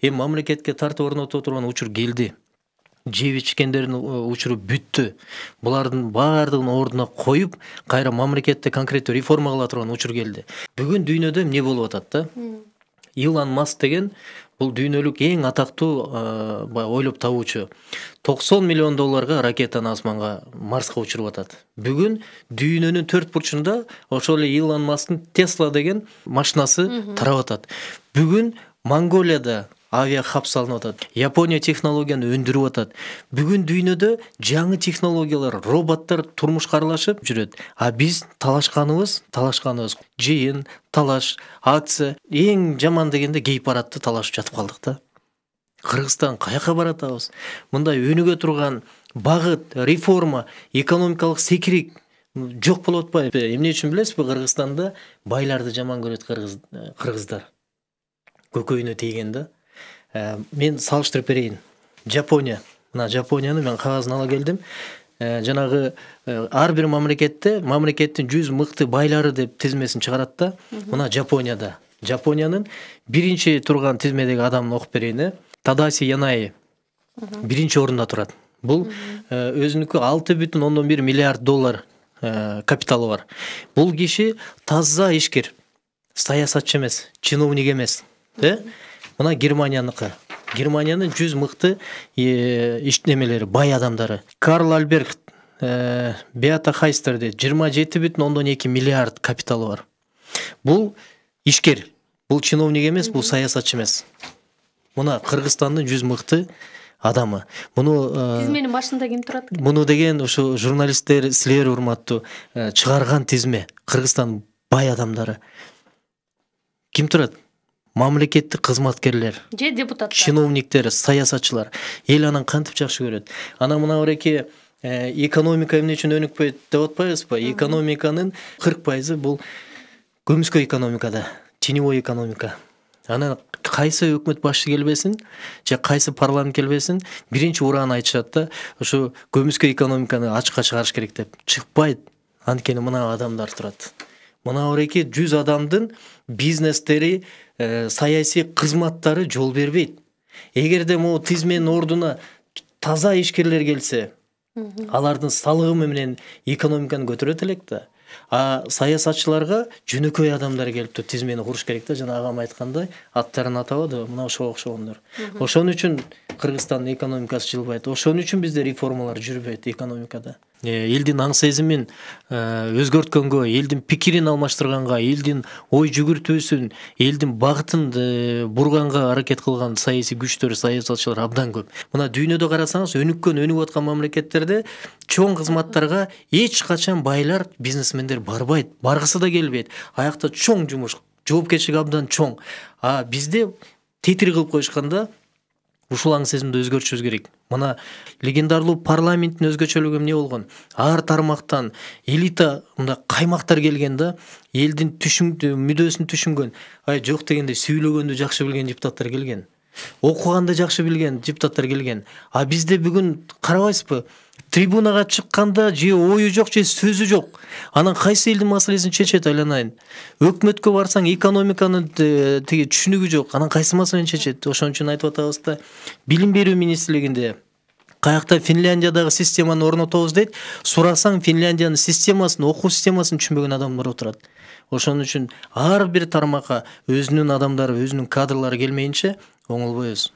Эми мамлекетке тартып орнотуп турган учур келди. Жеп ичкендердин учуру бүттү. Булардын баардыгын ордуна коюп, кайра мамлекетте конкреттүү реформа кыла турган учур келди. Бүгүн дүйнөдө эмне болуп атат да? Илон Маск деген бул дүйнөлүк эң атактуу ойлоп табуучу. $90 миллион ракетаны асманга, Марска учуруп атат. Бүгүн дүйнөнүн төрт бурчунда ошол эле Илон Масктын Tesla деген машинасы тарап атат. Бүгүн Монголияда авиа хаб салынып атат. Япония технологияны өндүрүп атат. Бүгүн дүйнөдө жаңы технологиялар, роботтор турмушка аралашып жүрөт. А биз талашканыбыз, жыйын, талаш, акция, эң жаман дегенде гей-парадты талашып жатып калдык да. Кыргызстан каяка баратабыз? Мындай өнүгө турган багыт, реформа, экономикалык секирик жок болуп атпайбы? Эмне үчүн билесизби? Кыргызстанда байларды жаман көрөт кыргыздар. Көкөйүнө тийген да. Мен салыштырып берейин. Жапония. Мына Жапонияны мен кагазын ала келдим. Жанагы ар бир мамлекеттин 100 мыкты байлары деп тизмесин чыгарат да. Мына Жапонияда. Жапониянын биринчи турган тизмедеги адамын окуп берейин. Тадаси Янаи биринчи орунда турат. Бул өзүнүкү $6,1 миллиард капиталы бар. Бул киши таза ишкер, саясатчы эмес, чиновник эмес. Мына Германияныкы. Германиянын 100 мыкты иштемелери, бай адамдары. Карл Альберт, Беата Хайстер дейт, $27,2 миллиард капиталы бар. Бул ишкер, бул чиновник эмес, бул саясатчы эмес. Мына Кыргызстандын 100 мыкты адамы. Муну тизменин башында ким турат? Муну деген ошо журналисттер, силер урматтуу, чыгарган тизме. Кыргызстан бай адамдары. Ким турат? Мамлекеттик кызматкерлер, же депутаттар, чиновниктер, саясатчылар. Эл анан кантип жакшы көрөт. Анан мына ореке экономика эмне үчүн өнүкпөйт деп атпайбызбы? Экономиканын 40% бул көмүскө экономикада, теневой экономика. Анан кайсы өкмөт башчы келбесин, же кайсы парламент келбесин, биринчи ураан айтышат да, ошо көмүскө экономиканы ачыкка чыгарыш керек деп. Чыкпайт. Анткени мына адамдар турат. Мына ореке 100 адамдын бизнестери, саясий кызматтары жол бербейт. Эгерде могу тизменин ордуна таза ишкерлер келсе, алардын салыгы менен экономиканы көтөрөт элек да. А саясатчыларга жөнөкөй адамдар келиптир, тизмени куруш керек да, жана агам айткандай, аттарын атабады, мына ошого окшогондор. Ошон үчүн Кыргызстандын экономикасы жылбайт. Ошон үчүн бизде реформалар жүрбөйт экономикада. Элдин аң сезимин өзгөрткөнгө, элдин пикирин алмаштырганга, элдин ой жүгүртүүсүн, элдин багытын бурганга аракет кылган саясий күчтөр, саясатчылар абдан көп. Мына дүйнөдө карасаңыз, өнүгүп аткан мамлекеттерде чоң кызматтарга эч качан байлар, бизнесмендер барбайт, баргысы да келбейт. Аякта чоң жумуш, жоопкерчилиги абдан чоң. А бизде тетир кылып коюшканда ушул аң сезимди өзгөртүшүбүз керек. Мына легендарлуу парламенттин өзгөчөлүгү эмне болгон? Ар тармактан элита мында каймактар келген да, элдин мүдөөсүн түшүнгөн, жок дегенде сүйлөгөндү жакшы билген депутаттар келген. Окуганды жакшы билген депутаттар келген. А бизде бүгүн карабайсызбы? Трибунага чыкканда же ою жок, же сөзү жок. Анан кайсы элдин маселесин чечет айланайын. Өкмөткө барсаң экономиканын тиги түшүнүгү жок. Анан кайсы маселени чечет? Ошон үчүн айтып атабыз да, билим берүү министрлигинде каякта Финляндиядагы системаны орнотобуз дейт. Сурасаң Финляндиянын системасын, окуу системасын түшүнбөгөн адамдар отурат. Ошон үчүн ар бир тармакка өзүнүн адамдары, өзүнүн кадрлары келмейинче оңолбойбуз.